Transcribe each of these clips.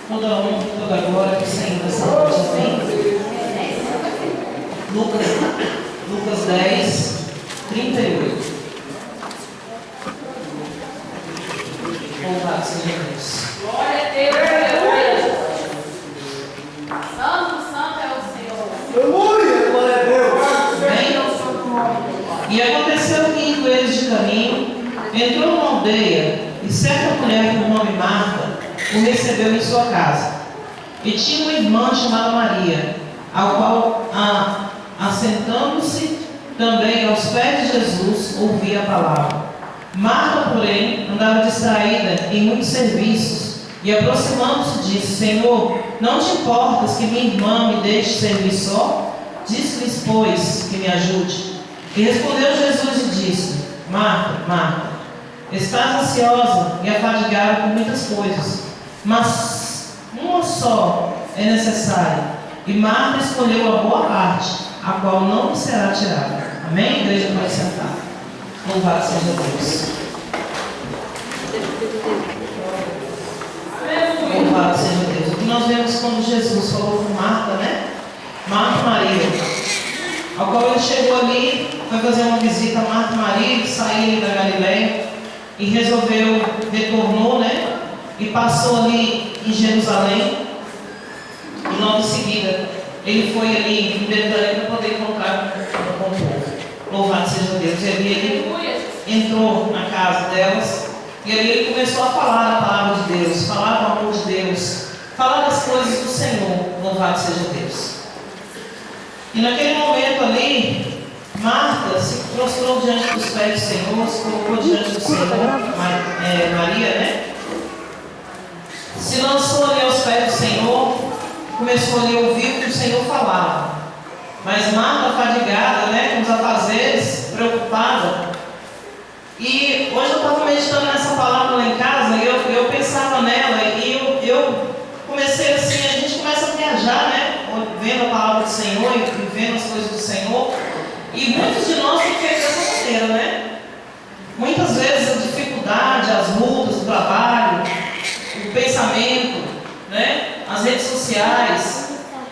Toda honra, toda glória que o Senhor dessa noite. Amém? Lucas 10, 38. Louvado seja Deus. Glória a Deus, aleluia. Santo é o Senhor. Aleluia, glória a Deus. Amém? E aconteceu que, indo eles de caminho, entrou numa aldeia, e certa mulher com o nome Marta o recebeu em sua casa. E tinha uma irmã chamada Maria, ao qual, assentando-se também aos pés de Jesus, ouvia a palavra. Marta, porém, andava distraída em muitos serviços, e aproximando-se disse: Senhor, não te importas que minha irmã me deixe servir só? Disse-lhes, pois, que me ajude. E respondeu Jesus e disse: Marta, Marta, estás ansiosa e afadigada com muitas coisas, mas uma só é necessária. E Marta escolheu a boa parte, a qual não lhe será tirada. Amém? Igreja, pode sentar. Louvado seja Deus. Louvado seja Deus. O que nós vemos quando Jesus falou com Marta, né? Marta e Maria, ao qual ele chegou ali, foi fazer uma visita a Marta e Maria, que saíram da Galileia, e retornou, né? E passou ali em Jerusalém, e logo em seguida ele foi ali em Betânia para poder encontrar com o povo. Louvado seja Deus. E ali ele entrou na casa delas, e ali ele começou a falar a palavra de Deus, falar do amor de Deus, falar das coisas do Senhor. Louvado seja Deus. E naquele momento ali, Marta se prostrou diante dos pés do Senhor, se colocou diante do Senhor, Maria, né? Se lançou ali aos pés do Senhor, começou ali a ouvir o que o Senhor falava. Mas Marta, fadigada, né, com os afazeres, preocupada. E hoje eu estava meditando nessa palavra lá em casa, e eu pensava nela, e eu comecei assim, a gente começa a viajar, né? Vendo a palavra do Senhor e vendo as coisas do Senhor. E muitos de nós têm feito dessa maneira, né? Muitas vezes a dificuldade, as lutas, o trabalho, o pensamento, né? As redes sociais,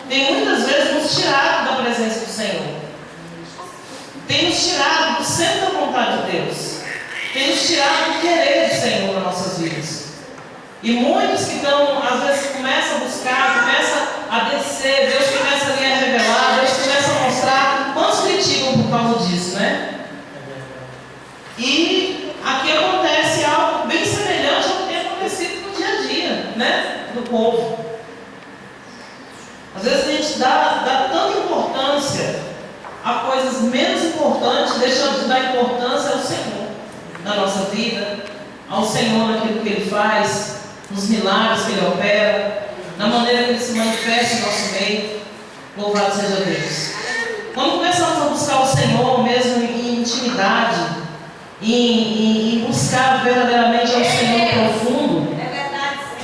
tem muitas vezes nos tirado da presença do Senhor. Tem nos tirado do centro da vontade de Deus. Tem nos tirado do querer do Senhor nas nossas vidas. E muitos que estão, às vezes, começam a buscar, começam a descer, Deus começa ali a revelar, Deus começa a mostrar. Quantos criticam por causa disso, né? E aqui acontece algo bem semelhante ao que tem acontecido no dia a dia, né? Do povo. Às vezes a gente dá tanta importância a coisas menos importantes, deixando de dar importância ao Senhor na nossa vida, ao Senhor naquilo que Ele faz, nos milagres que Ele opera, na maneira que Ele se manifesta em nosso meio. Louvado seja Deus. Quando começamos a buscar o Senhor, mesmo em intimidade, em buscar verdadeiramente ao Senhor profundo,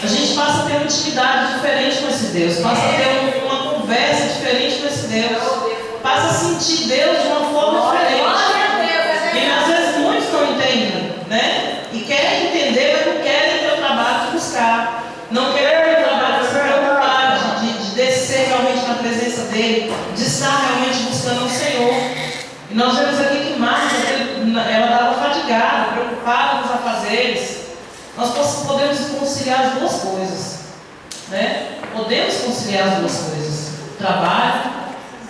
a gente passa a ter uma intimidade diferente com esse Deus, passa a ter uma conversa diferente com esse Deus, passa a sentir Deus de uma forma diferente. E às vezes muitos não entendem, né? E querem entender, mas não querem ter o trabalho de buscar, não querem ter o trabalho de se preocupar, de descer realmente na presença dEle, de estar realmente buscando o Senhor. E nós vemos aqui que Marta, ela estava fadigada, preocupada com os afazeres. Nós podemos conciliar as duas coisas, né? Podemos conciliar as duas coisas: trabalho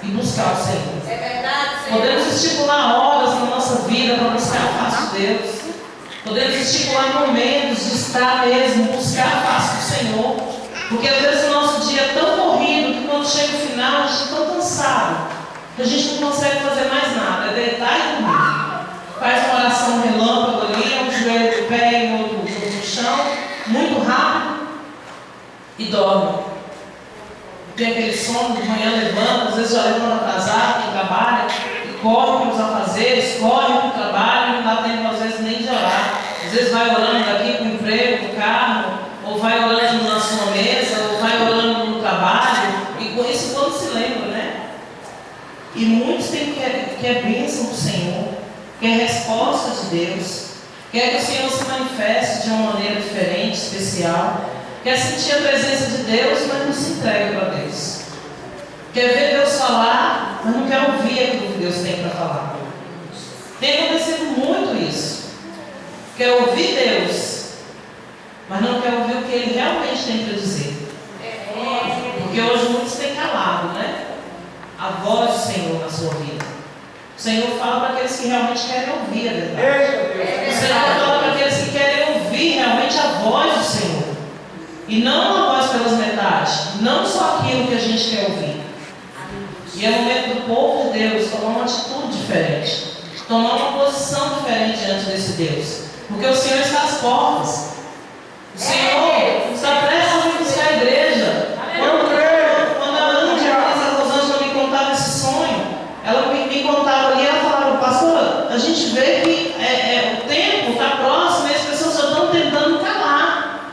e buscar o Senhor. É verdade, Senhor. Podemos estipular horas na nossa vida para buscar a face de Deus. Podemos estipular momentos de estar mesmo, buscar a face do Senhor. Porque às vezes o nosso dia é tão corrido que quando chega o final a gente está tão cansado que a gente não consegue fazer mais nada, é deitar e dormir. Faz uma oração relâmpago ali, um joelho de pé e outro no chão, muito rápido, e dorme. Tem aquele sono, de manhã levanta, às vezes já levanta atrasado, quem trabalha, e corre para os afazeres, corre para o trabalho, não dá tempo às vezes nem de orar. Às vezes vai orando daqui para o emprego, para o carro, ou vai orando na sua mesa, ou vai orando no trabalho, e com isso quando se lembra, né? E muitos têm que é bênção do Senhor, que é resposta de Deus, quer que o Senhor se manifeste de uma maneira diferente, especial. Quer sentir a presença de Deus, mas não se entrega para Deus. Quer ver Deus falar, mas não quer ouvir aquilo que Deus tem para falar. Tem acontecido muito isso. Quer ouvir Deus, mas não quer ouvir o que Ele realmente tem para dizer. Porque hoje muitos têm calado, né? A voz do Senhor na sua vida. O Senhor fala para aqueles que realmente querem ouvir a verdade. O Senhor fala para aqueles que querem ouvir realmente a voz do Senhor. E não a voz pelas metades. Não só aquilo que a gente quer ouvir. E é o momento do povo de Deus tomar uma atitude diferente. Tomar uma posição diferente diante desse Deus. Porque o Senhor está às portas. O Senhor está prestes a vir buscar a igreja. Quando a Rosângela me contava esse sonho, ela me contava ali, ela falava, pastor, a gente vê que o tempo está próximo e as pessoas já estão tentando calar.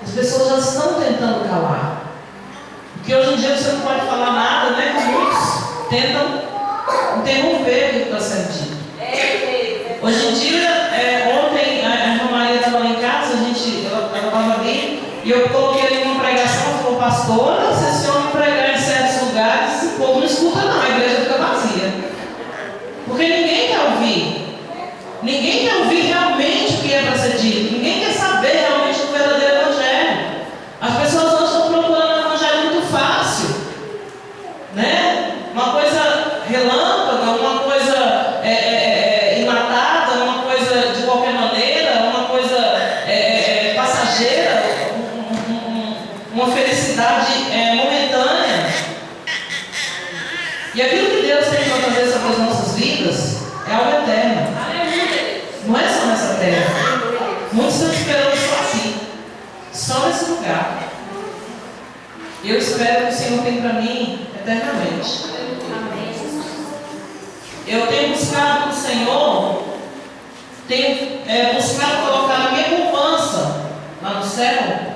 As pessoas já estão tentando calar. Porque hoje em dia você não pode falar nada, né? Muitos tentam interromper o que está sendo dito. Hoje em dia, ontem a irmã Maria estava lá em casa, ela estava ali, e eu coloquei ali uma pregação, ela falou, pastora, se esse homem pregar em certos lugares, o povo não escuta não, a igreja fica vazia. Porque ninguém quer ouvir. Ninguém quer ouvir realmente o que é para ser dito. Ninguém quer saber realmente o verdadeiro evangelho. As pessoas hoje estão procurando um evangelho muito fácil, né? Uma coisa relâmpago, uma coisa enlatada, uma coisa de qualquer maneira, uma coisa passageira, uma felicidade momentânea. E aquilo que Deus tem para fazer sobre as nossas vidas é algo eterno. Não é só nessa terra. Muitos estão esperando só aqui, só nesse lugar. Eu espero que o Senhor tenha para mim eternamente. Eu tenho buscado no Senhor, tenho buscado colocar na minha poupança lá no céu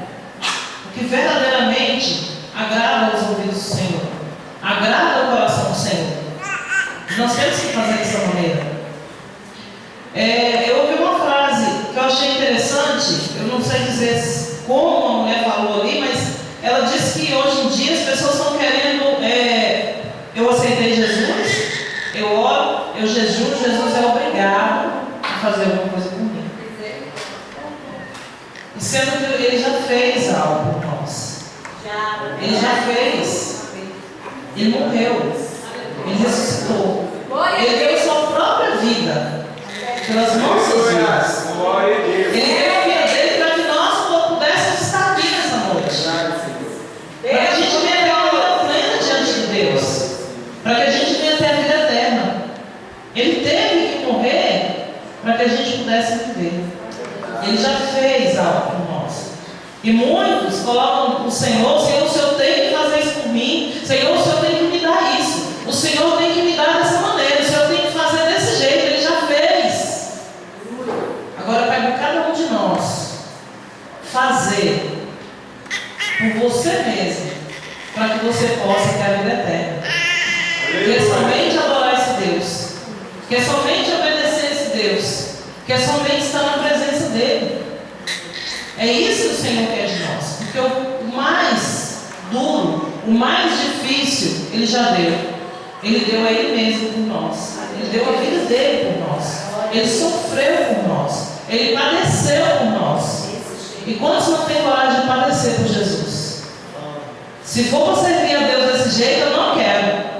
o que verdadeiramente agrada aos ouvidos do Senhor, agrada ao coração do Senhor. Nós temos que fazer dessa maneira. Eu ouvi uma frase que eu achei interessante, eu não sei dizer como a mulher falou ali, mas ela disse que hoje em dia as pessoas estão querendo, eu aceitei Jesus, eu oro, eu jejuo, Jesus é obrigado a fazer alguma coisa comigo. E sendo que Ele já fez algo por nós. Ele já fez. Ele morreu. Ele ressuscitou. Ele deu sua própria vida pelas nossas vidas. Ele deu a vida dele para que nós pudéssemos estar aqui nessa noite. Para que a gente venha ter uma vida plena diante de Deus. Para que a gente venha ter a vida eterna. Ele teve que morrer para que a gente pudesse viver. Ele já fez algo por nós. E muitos colocam o Senhor, o Senhor tem que fazer isso por mim. Senhor, o Senhor tem que me dar isso. O Senhor tem que me dar dessa maneira. O Senhor tem que fazer desse jeito. Ele já fez. Agora cabe cada um de nós fazer por você mesmo, para que você possa ter a vida eterna. Que é somente adorar esse Deus, que é somente obedecer esse Deus, que é somente estar na presença dele. É isso que o Senhor quer de nós. Porque o mais duro, o mais difícil, Ele já deu. Ele deu a Ele mesmo por nós. Ele deu a vida dele por nós. Ele sofreu por nós. Ele padeceu por nós. E quantos não têm coragem de padecer por Jesus? Se for para servir a Deus desse jeito, eu não quero.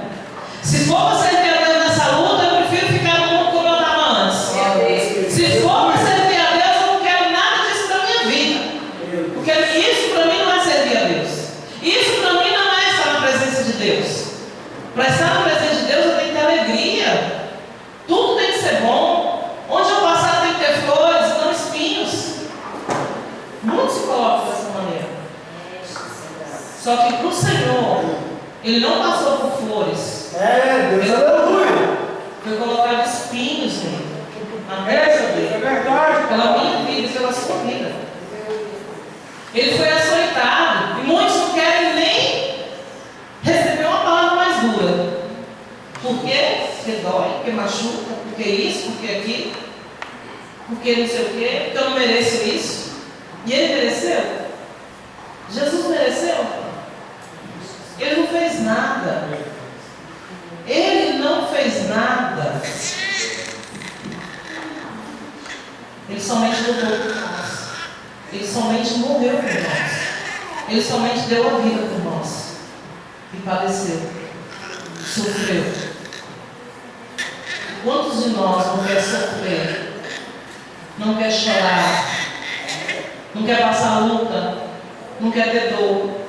Se for para servir a Deus nessa luta, eu prefiro ficar no mundo como eu estava antes. Se for para servir a Deus, eu não quero nada disso para a minha vida. Porque isso para mim não é servir a Deus. Isso para mim não é estar na presença de Deus. Para estar na presença de Deus eu tenho que ter alegria. Tudo tem que ser bom. Onde eu passar tem que ter flores, não espinhos. Muitos se colocam dessa maneira. Só que para o Senhor, Ele não passou por flores. Deus aleluia. Foi colocado espinhos nele, na testa dele. É verdade. Pela minha vida e pela sua vida. Ele foi açoitado. E muitos não querem nem receber uma palavra mais dura. Por quê? Porque dói, porque machuca, porque isso, porque aquilo. Porque não sei o quê, porque eu não mereço isso. E ele mereceu? Ele somente morreu por nós. Ele somente deu a vida por nós. E padeceu. Sofreu. Quantos de nós não quer sofrer? Não quer chorar? Não quer passar luta? Não quer ter dor?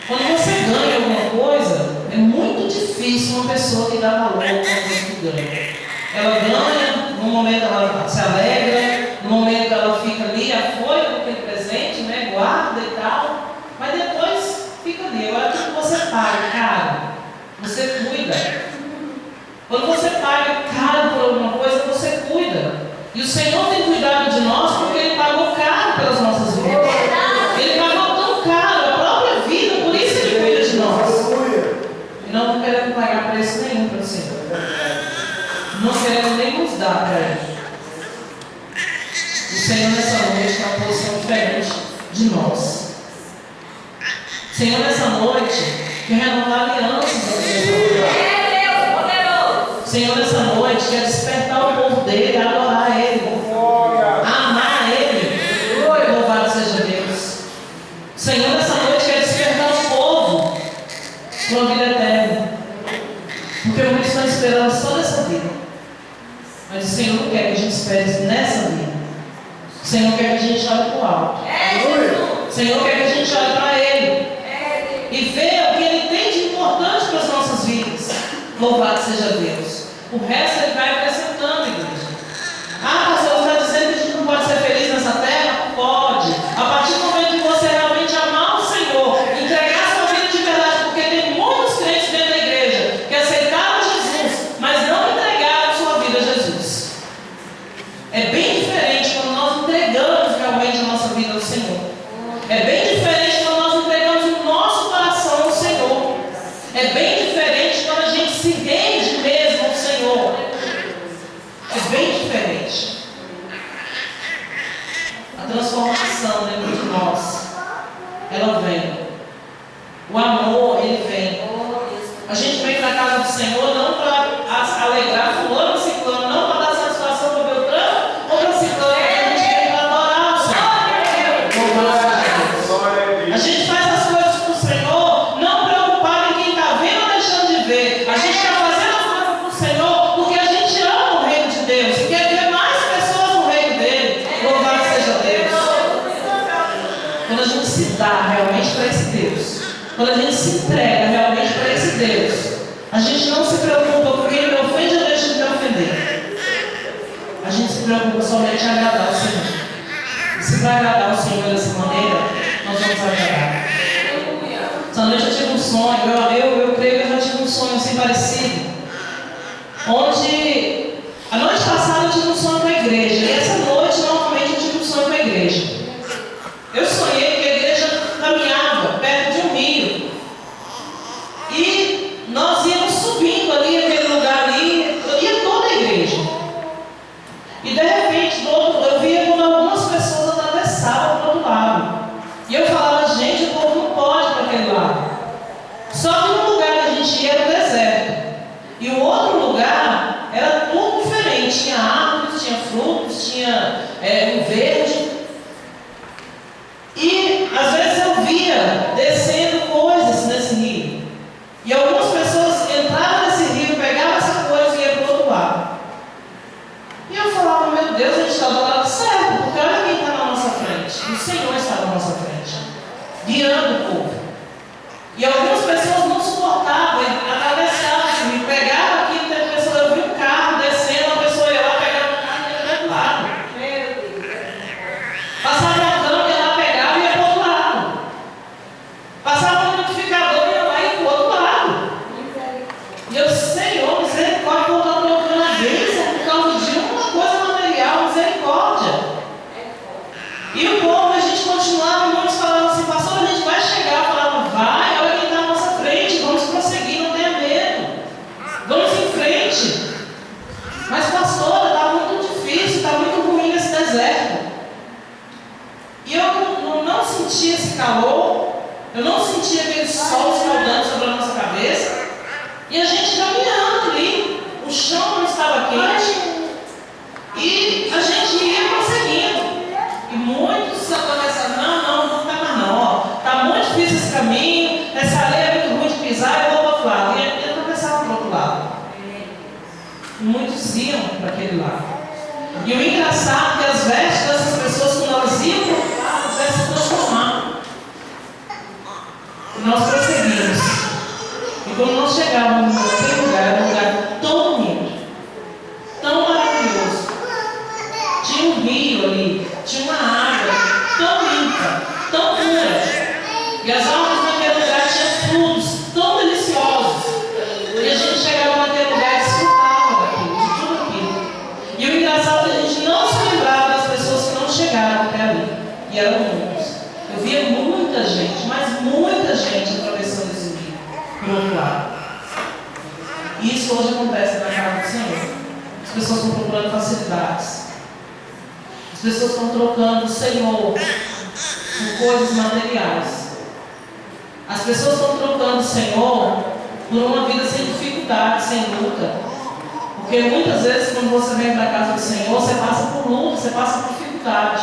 Quando você ganha alguma coisa, é muito difícil uma pessoa que dá valor a uma coisa que ganha. Ela ganha, no momento ela se alegra, no momento ela fica ali, afoita com aquele presente, né? Guarda e tal, mas depois fica ali. Agora, quando você paga caro, você cuida. Quando você paga caro por alguma coisa, você cuida. E o Senhor tem cuidado de nós porque Ele pagou caro pelas nossas vidas. Ele pagou tão caro a própria vida, por isso Ele cuida de nós. E nós não queremos pagar preço nenhum para o Senhor. Não queremos nem nos dar para Ele. O Senhor nessa noite está uma posição diferente de nós. O Senhor nessa noite quer renovar alianças da igreja. O Senhor nessa noite quer despertar o povo dele, adorar Ele, amar Ele. Louvado seja Deus. O Senhor nessa noite quer despertar o povo para uma vida eterna. Porque muitos estão esperando só nessa vida. Mas o Senhor não quer que a gente espere nessa vida. O Senhor quer que a gente olhe para o alto. O Senhor quer que a gente olhe para Ele e veja o que Ele tem de importante para as nossas vidas. Louvado seja Deus. O resto Ele vai acrescentando, igreja. Ah, pastor, você está dizendo que a gente não pode ser feliz nessa terra? Pode. A partir do momento que você realmente amar o Senhor, entregar a sua vida de verdade, porque tem muitos crentes dentro da igreja que aceitaram Jesus, mas não entregaram a sua vida a Jesus. É bem diferente quando nós entregamos realmente a nossa vida ao Senhor. É bem diferente quando nós entregamos o nosso coração ao Senhor. É bem diferente quando a gente se rende mesmo ao Senhor. É bem diferente. A transformação dentro de nós, ela vem. O amor, ele vem. A gente vem para a casa do Senhor não para alegrar fulano, ciclano, não para dar satisfação para o Beltrano ou para ciclano. A gente vem para adorar o Senhor. A gente faz as coisas para o Senhor não preocupado em quem está vendo ou deixando de ver. A gente está fazendo as coisas para o Senhor porque a gente ama o reino de Deus e quer ver mais pessoas no reino dele. Louvado seja Deus. Quando a gente se dá realmente para esse Deus, quando a gente se entrega realmente para esse Deus, a gente não se preocupa com quem me ofende ou deixa de me ofender. A gente se preocupa somente em agradar o Senhor. E se para agradar o Senhor dessa maneira, nós vamos agradar. Essa noite eu tive um sonho, eu creio que eu já tive um sonho assim parecido, onde a noite passada eu tive um sonho com a igreja, e essa noite novamente eu tive um sonho com a igreja. Eu sonhei que a igreja caminhava perto de um rio, e nós íamos subindo ali, aquele lugar ali, ia toda a igreja. E de repente, eu via quando algumas pessoas atravessavam para o outro lado. E eu falava, gente, o povo não pode para aquele lado. Só que no lugar que a gente ia era o deserto. E o outro lugar era tudo diferente. Tinha árvores, tinha frutos, tinha um verde. E às vezes eu via descendo coisas nesse rio. E algumas pessoas entravam nesse rio, pegavam essa coisa e iam para o outro lado. E eu falava, meu Deus, a gente está do lado certo, porque olha quem está na nossa frente. O Senhor está na nossa frente, guiando o povo. E algumas pessoas não suportavam, atravessavam esse rio, pegavam aqui, tem pessoa, eu vi um carro descendo, a pessoa ia lá, pegava o carro e ia para o outro lado. Passava a cama, ia lá, pegava e ia para o outro lado. Passava um liquidificador e ia lá e ia para o outro lado. E eu, Senhor, misericórdia, voltando outra vez, é por causa de uma coisa material, misericórdia. E o povo, a gente continuava, e muitos falavam assim, pastor, a gente vai chegar. Eu falava, vai, olha quem está à nossa frente, vamos prosseguir, não tenha medo. Vamos em frente. Mas, pastora, está muito difícil, está muito ruim nesse deserto. E eu não sentia esse calor, eu não sentia aquele sol escaldando sobre a nossa cabeça. E a gente caminhando ali, o chão não estava quente. E a gente ia prosseguindo. E muitos para aquele lado. E o engraçado é que as vestes dessas pessoas, quando elas iam para o lado, as vestes se transformavam. E nós prosseguimos. E quando nós chegávamos naquele lugar, era um lugar tão lindo, tão maravilhoso. Tinha um rio ali, tinha uma água tão limpa, tão pura. E as árvores naquele lugar tinham frutos tão deliciosos. E a gente chegava naquele lugar e desfrutava daquilo, de tudo aquilo. E o engraçado é que a gente não se lembrava das pessoas que não chegaram até ali. E eram muitos. Eu via muita gente, mas muita gente atravessando esse rio para o outro lado. E isso hoje acontece na casa do Senhor. As pessoas estão procurando facilidades. As pessoas estão trocando o Senhor por coisas materiais. As pessoas estão trocando o Senhor por uma vida sem dificuldade, sem luta. Porque muitas vezes quando você vem para a casa do Senhor, você passa por luta, você passa por dificuldade.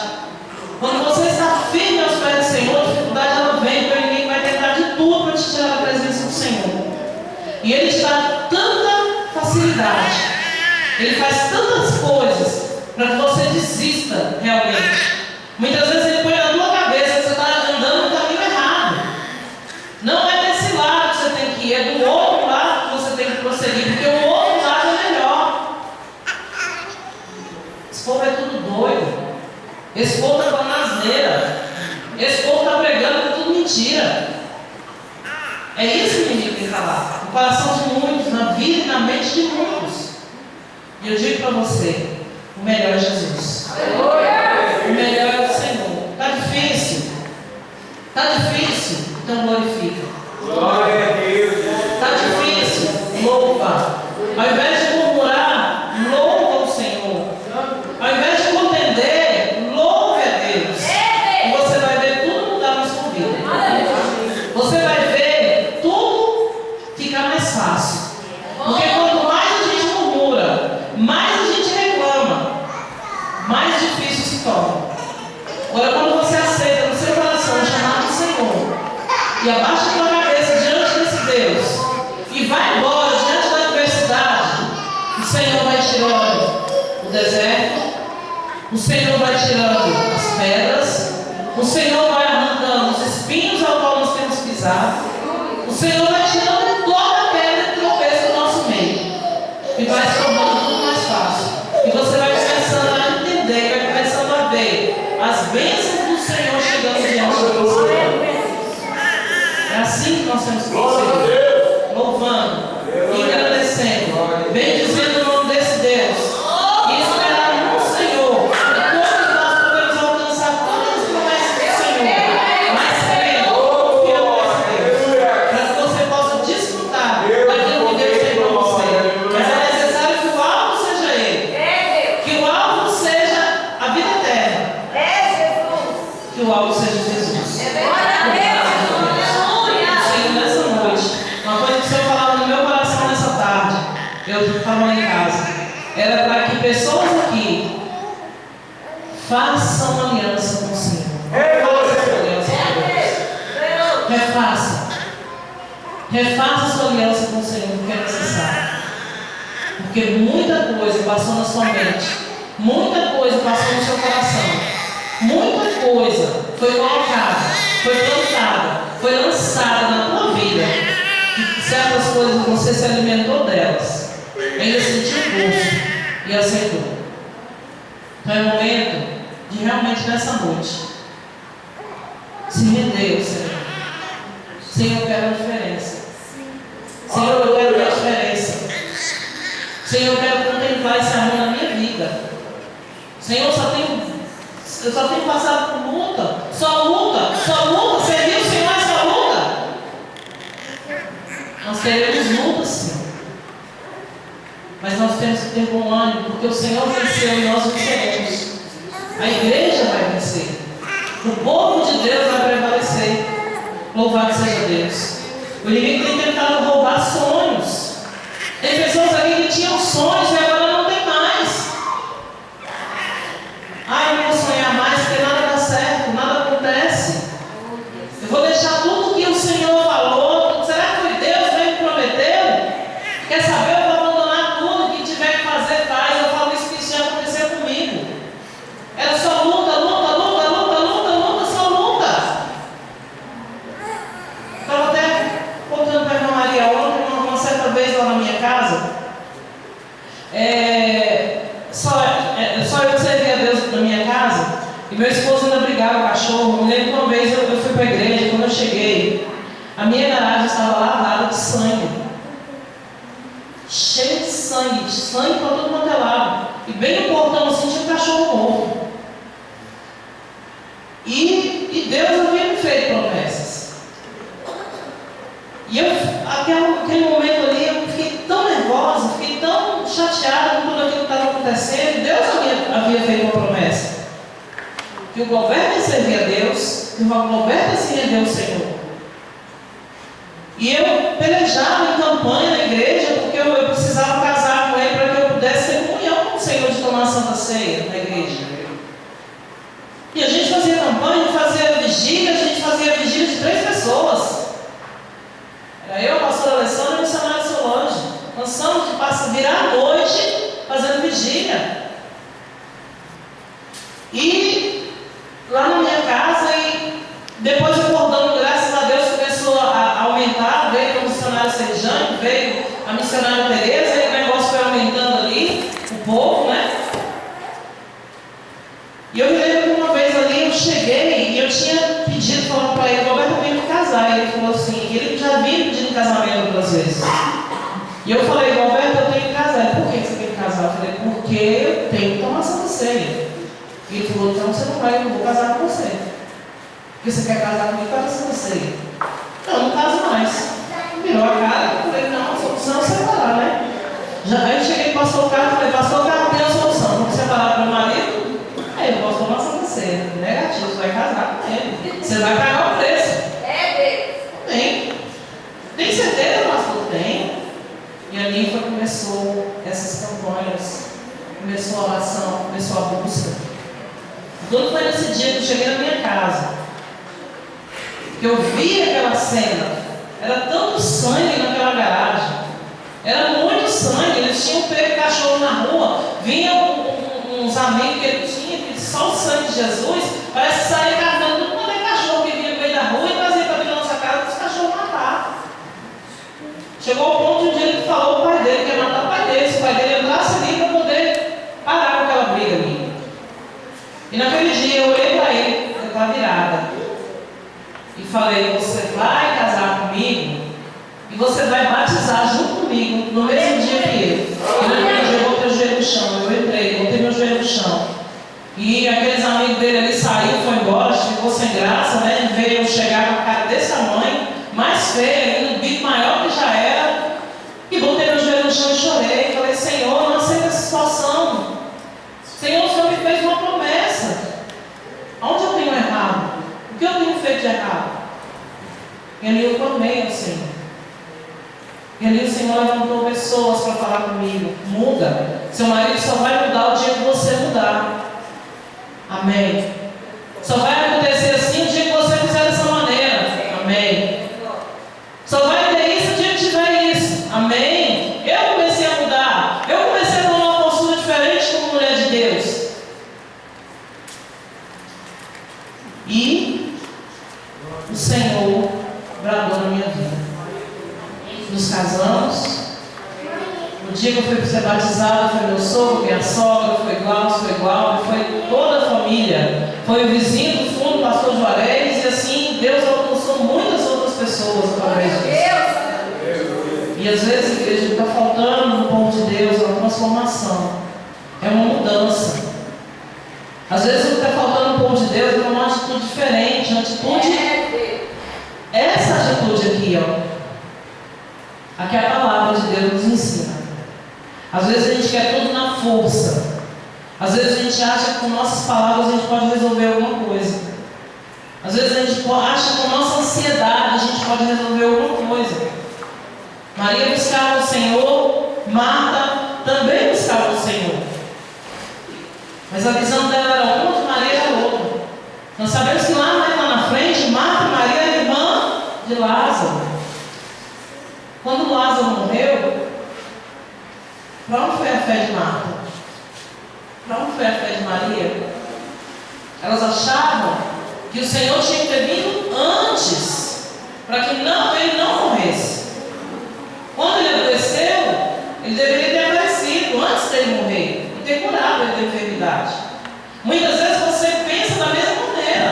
Quando você está firme aos pés do Senhor, a dificuldade ela vem, porque o inimigo vai tentar de tudo para te tirar da presença do Senhor. E ele te dá tanta facilidade, ele faz tantas coisas para que você desista realmente. Muitas vezes ele põe na tua cabeça que você está andando no caminho errado. Não é desse lado que você tem que ir, é do outro lado que você tem que prosseguir, porque o outro lado é melhor. Esse povo é tudo doido. Esse povo está falando asneira. Esse povo está pregando que é tudo mentira. É isso que o inimigo tem que falar. No coração de muitos, na vida e na mente de muitos. E eu digo para você, o melhor é Jesus. O melhor é o Senhor. Está difícil? Está difícil? Então glorifica. Glória a Deus. Está difícil? Louva. Ao invés de murmurar, louva o Senhor. Ao invés de contender, louve a Deus. E você vai ver tudo mudar na sua vida. Você vai ver tudo ficar mais fácil. Porque quanto mais a gente murmura, mais a gente reclama, mais difícil se torna. Agora, quando você aceita no seu coração o chamado do Senhor e abaixa a sua cabeça diante desse Deus e vai embora diante da adversidade, o Senhor vai tirando o deserto, o Senhor vai tirando as pedras, o Senhor vai arrancando os espinhos ao qual nós temos pisado, o Senhor vai tirando toda a pedra que tropeça do nosso meio e vai se tornando tudo mais fácil. E você vai começando a entender, vai começando a ver as bênçãos do Senhor chegando diante de você. É assim que nós temos que prosseguir, louvando, agradecendo, bendizendo o nome desse Deus e esperar no Senhor. E todos nós podemos alcançar todas as promessas do Senhor, mas crendo, confiando nesse Deus, para que você possa desfrutar daquilo que Deus tem para você. Mas é necessário que o alvo seja Ele, que o alvo seja a vida eterna, que o alvo seja Jesus. Nessa noite, uma coisa que o Senhor falava no meu coração nessa tarde, eu falava em casa, era para que pessoas aqui façam aliança com o Senhor. Façam aliança com Deus. Refaça sua aliança com o Senhor, porque é necessário. Porque muita coisa passou na sua mente, muita coisa passou no seu coração, muita coisa foi colocada, foi plantada, foi lançada na tua vida. E certas coisas você se alimentou delas, ainda sentiu gosto e aceitou. Então é momento de realmente nessa noite se render ao Senhor. Senhor, eu quero a diferença. Senhor, eu quero a diferença. Senhor, eu quero contemplar esse amor na minha vida. Senhor, eu só tenho passado por luta. Só luta. Servir o Senhor é só luta. Nós teremos luta, sim. Mas nós temos que ter bom ânimo, porque o Senhor venceu e nós venceremos. A igreja vai vencer. O povo de Deus vai prevalecer. Louvado seja Deus. O inimigo tem tentado roubar sonhos. Tem pessoas aqui que tinham sonhos e agora não tem mais. Eu não vou sonhar mais porque nada dá certo, nada acontece. Eu vou deixar tudo que o Senhor falou. Será que foi Deus que me prometeu? Quer saber? Eu vou abandonar tudo que tiver que fazer, faz. Eu falo brigava o cachorro. Eu me lembro que uma vez eu fui para a igreja, quando eu cheguei, a minha garagem estava lavada de sangue. Cheia de sangue para todo quanto é lado. E bem no portão assim tinha um cachorro morto. E Deus havia me feito promessas. E aquele momento ali, eu fiquei tão nervosa, fiquei tão chateada com tudo aquilo que estava acontecendo. Deus havia feito uma promessa. Que o governo ia servir a Deus, que o governo ia servir a Deus, Senhor. E eu pelejava em campanha na igreja, porque eu precisava casar com ele para que eu pudesse ter comunhão com o Senhor de tomar a Santa Ceia na igreja. E a gente fazia campanha, fazia vigília, a gente fazia vigília de 3 pessoas. Era eu, a pastora Alessandra e o missionário Solange. Cansamos de virar a noite fazendo vigília. E lá na minha casa, e depois o cordão, graças a Deus, começou a aumentar. Veio o missionário Sejane, veio a missionária Tereza, e o negócio foi aumentando ali, um pouco, né? E eu me lembro que uma vez ali eu cheguei e eu tinha pedido, falando para ele, Roberto, eu venho me casar. E ele falou assim, ele já vinha pedindo casamento outras vezes. E eu falei, Roberto, eu tenho que casar. Por que você tem que casar? Eu falei, porque eu tenho que tomar Santa Ceia. E ele falou, então você não vai, eu não vou casar com você. Porque você quer casar comigo para a Santa Ceia. Não, não caso mais. Virou a cara, eu falei, não, a solução é separar, né? Aí eu cheguei para o pastor Carlos e falei, pastor Carlos, tem a solução, vamos separar para o marido. Aí eu posso tomar Santa Ceia. Negativo, você vai casar com ele. Você vai pagar o preço. Tem. Tem certeza, pastor? Tem. E ali começou essas campanhas, começou a oração, começou a busca. Quando foi nesse dia que eu cheguei na minha casa, que eu vi aquela cena, era tanto sangue naquela garagem, era muito sangue, eles tinham pego cachorro na rua, vinham uns amigos que ele tinha, que só o sangue de Jesus, parece que saía carregando todo mundo cachorro que vinha no meio da rua e trazia para dentro da nossa casa para os cachorros matar. Chegou ao ponto de um dia ele falou ao pai dele que ia matar o pai dele, se o pai dele entrasse ali para poder parar com aquela briga ali. E naquele dia eu olhei para ele, eu estava virada, e falei, você vai casar comigo e você vai batizar junto comigo no mesmo dia que ele. E naquele dia eu botei o joelho no chão, eu entrei, botei meu joelho no chão. E aqueles amigos dele ali saíram, foi embora, ficou sem graça, né? Veio chegar com a cara desse tamanho, mais feia ainda, um bico maior que já era. E botei meu joelho no chão e chorei. Falei, Senhor, não aceita essa situação. Senhor, o Senhor me fez uma promessa. Onde eu tenho errado? O que eu tenho feito de errado? E ali eu clamei ao Senhor. E ali o Senhor levantou pessoas para falar comigo. Muda. Seu marido só vai mudar o dia que você mudar. Amém. Só vai acontecer assim o dia que você fizer dessa maneira. Amém. Só vai ter isso o dia que tiver isso. Amém. Eu comecei a mudar. Eu comecei a tomar uma postura diferente como mulher de Deus. E o Senhor bradou na minha vida. Nos casamos. No dia que eu fui ser batizada, foi meu sogro, minha sogra, foi igual, foi toda a família. Foi o vizinho do fundo, o pastor Juarez, e assim Deus alcançou muitas outras pessoas através disso. E às vezes a igreja está faltando no povo de Deus uma transformação. É uma mudança. Às vezes o que está faltando no povo de Deus é uma atitude diferente, uma atitude. Essa atitude aqui, ó. Aqui é a palavra de Deus nos ensina. Às vezes a gente quer tudo na força. Às vezes a gente acha que com nossas palavras a gente pode resolver alguma coisa. Às vezes a gente acha que com nossa ansiedade a gente pode resolver alguma coisa. Maria buscava o Senhor, Marta também buscava o Senhor. Mas a visão dela era uma, de Maria era outra. Nós sabemos que lá na frente, Marta e Maria eram irmã de Lázaro. Quando Lázaro morreu, para onde foi a fé de Marta? Para onde foi a fé de Maria? Elas achavam que o Senhor tinha que ter vindo antes, para que ele não morresse. Quando ele adoeceu, ele deveria ter aparecido antes dele morrer e ter curado ele da enfermidade. Muitas vezes você pensa da mesma maneira.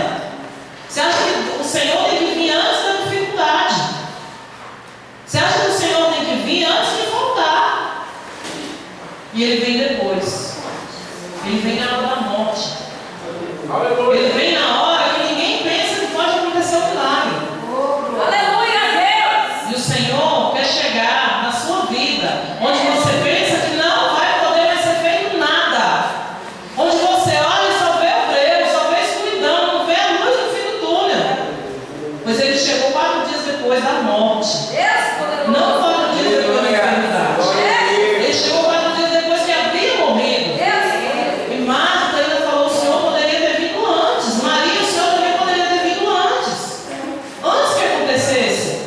depois da morte. Deus poderoso. Não 4 dias depois da enfermidade. Ele chegou 4 dias depois que havia morrido. E Marta ainda falou: o Senhor poderia ter vindo antes. Maria, o Senhor também poderia ter vindo antes. Antes que acontecesse.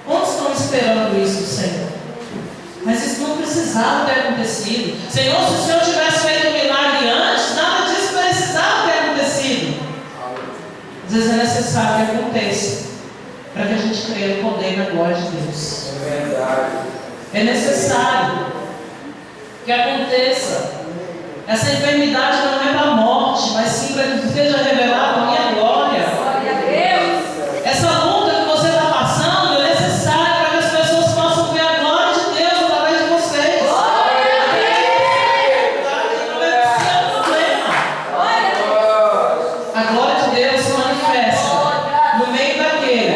Quantos estão esperando isso do Senhor? Mas isso não precisava ter acontecido. Senhor, se o Senhor tivesse feito um milagre antes, nada disso precisava ter acontecido. Às vezes é necessário que aconteça para que a gente creia no poder e na glória de Deus. É verdade. É necessário que aconteça. Essa enfermidade não é para a morte, mas sim para que seja revelada a minha glória. Glória a Deus. Essa luta que você está passando é necessária para que as pessoas possam ver a glória de Deus através de vocês. Glória a Deus. Através do seu problema. Glória a Deus. A glória de Deus se manifesta no meio daquele.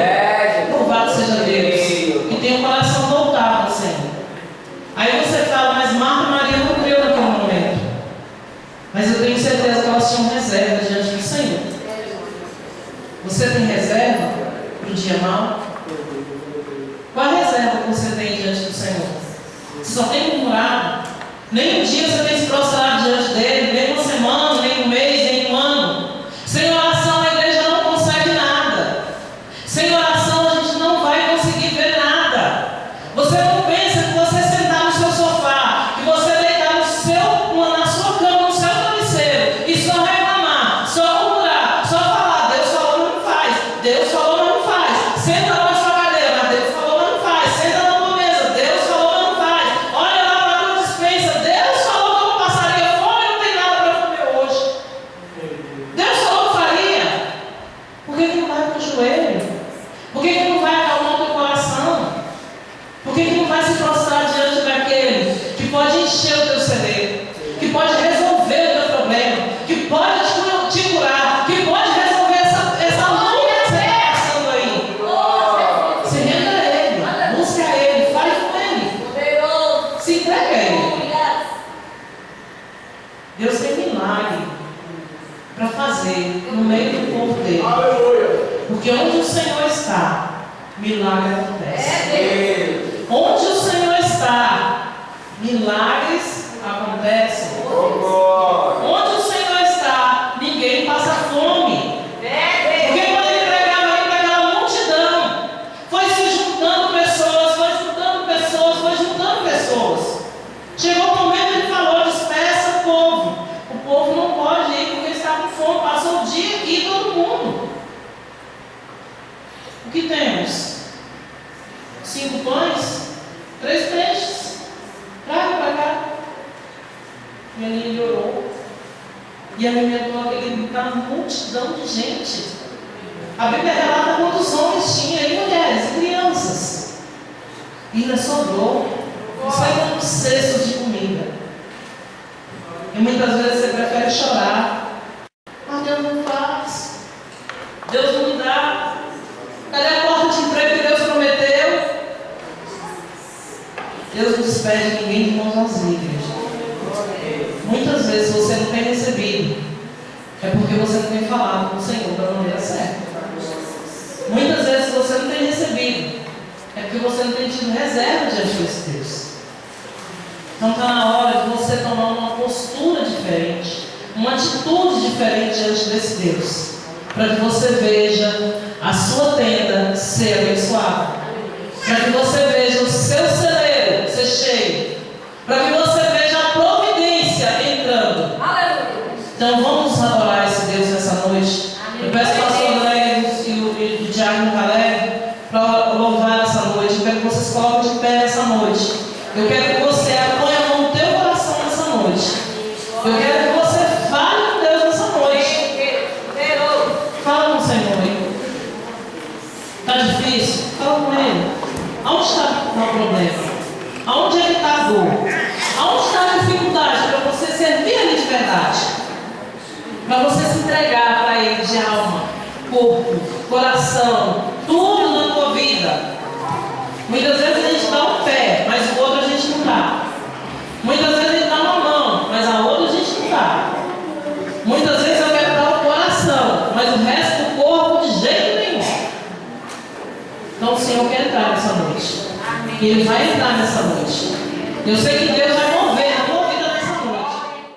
Louvado seja Deus. Que tem o coração voltado ao Senhor. Aí você fala: mas Marta e Maria não creu naquele momento. Mas eu tenho certeza que elas tinham reserva diante do Senhor. Você tem reserva para o dia mau? Qual a reserva que você tem diante do Senhor? Você só tem murmurado? Nem um dia você tem se prostrado diante dele, nem uma semana, nem um mês, nem um ano. Sem oração a igreja não consegue nada. Sem oração a gente não vai conseguir ver nada. Você não pensa que você sentar no seu sofá, que você deitar na sua cama, no seu travesseiro e só reclamar, só murmurar, só falar: Deus falou, mas não faz. Deus falou, mas não faz. Senta lá na sua cadeira, mas Deus falou, mas não faz. Senta na tua mesa, Deus falou, mas não faz. Olha lá para a tua despensa, Deus falou que eu não passaria fome e não tem nada para comer hoje. Deus falou que faria. Por que não vai para o joelho? Por que não vai acalmar o teu coração? Por que não vai se prostrar diante daquele que pode encher o teu celeiro, que pode resolver o teu problema, que pode te curar, que pode resolver essa luta que você está passando aí? Se renda a Ele, busca a Ele, fale com Ele, Poderoso. se entrega a Ele. Glória. Deus tem milagre para fazer no meio do povo dele. Aleluia. Porque onde o Senhor está, milagre acontece. É Deus. Onde o Senhor está, milagres acontecem. Onde o Senhor está, ninguém passa fome. É Porque quando ele pregava aí para aquela multidão, foi se juntando pessoas, foi juntando pessoas, foi juntando pessoas. Chegou o momento que ele falou: despeça o povo. O povo não pode ir porque está com fome. Passou o dia aqui todo mundo. O que temos? 5 pães, 3 peixes. Traga para cá. E ele orou e alimentou aquela multidão de gente. A Bíblia relata quantos homens tinha, e mulheres, e crianças. E ainda sobrou. Saíram cestos de comida. E muitas vezes você prefere chorar. Mas Deus não faz. Deus não me dá. Cadê a porta de emprego que Deus prometeu? Deus não despede ninguém de mãos vazias, igreja. Muitas vezes você não tem recebido, é porque você não tem falado com o Senhor da maneira certa. Muitas vezes você não tem recebido, é porque você não tem tido reserva diante desse Deus. Então está na hora de você tomar uma postura diferente, uma atitude diferente diante desse Deus, para que você veja a sua tenda ser abençoada, para que você veja o seu celeiro ser cheio, para que você veja a providência entrando. Aleluia. Então vamos adorar esse Deus nessa noite. Eu peço ao pastor André e o Diácono Caleb para louvar essa noite. Eu quero que vocês coloquem de pé nessa noite. Eu quero que você aponhe a mão no teu coração nessa noite. Eu quero que você fale com Deus nessa noite. Fala com o Senhor aí. Está difícil? Fala com Ele. Aonde está o problema? Aonde é que está a dor? Aonde está a dificuldade para você servir Ele de verdade? Para você se entregar para Ele de alma, corpo, coração, tudo na tua vida. Muitas vezes a gente dá um pé, mas o outro a gente não dá. Muitas vezes a gente dá uma mão, mas a outra a gente não dá. Muitas vezes eu quero dar o coração, mas o resto do corpo de jeito nenhum. Então o Senhor quer entrar nessa noite. E Ele vai entrar nessa noite. Eu sei que Deus vai